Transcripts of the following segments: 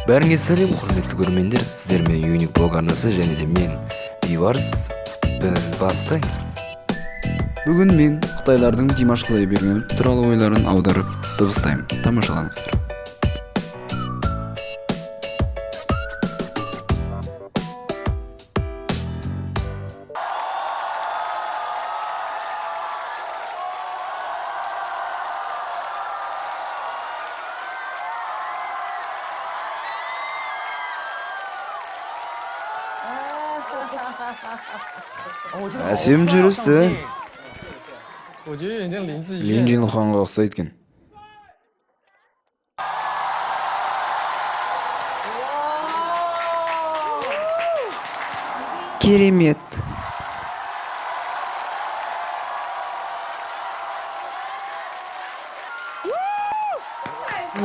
Бәріңе сәлем, құрметті көрермендер. Сіздермен Юник блог арнасы және де мен Бейбарыс. Біз бастаймыз. Бүгін мен Қытайлардың Димаш Құдайбергенов туралы ойларын аударып дыбыстаймын. Тамашалаңыздар. Әсем жүрісті. 我觉得有点林志炫。 Ленжин ханға ұқсайды екен. Керемет.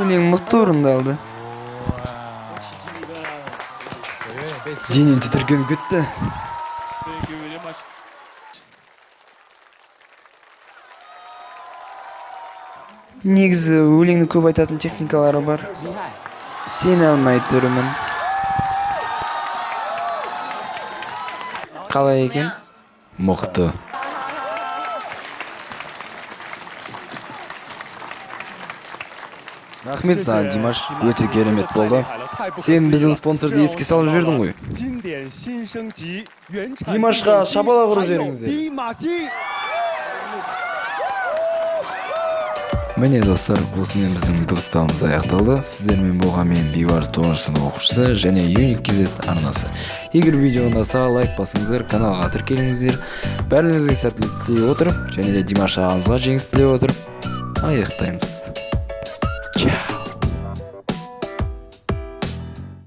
Өлең мықты орындалды. Денен тітірген күтті. Негізі өлеңді көп айтатын техникалары бар. Сене алмай тұрмын. Қалай екен? Мықты. Рахмет саған, Димаш. Өте керемет болды. Сен біздің спонсорды еске салып жібердің ғой. Димашқа шапалақ ұрып жіберіңіздер. Міне достар, осымен біздің дыбыстауымыз аяқталды. Сіздермен болған мен Бейбарыс 9-шы сынып оқушысы және Юник KZ арнасы. Егер видео ұнаса лайк басыңыздар, каналға тіркеліңіздер. Бәріңізге сәттілік тілей отырып, және де Димаш ағамызға жеңіс тілей отырып аяқтаймыз.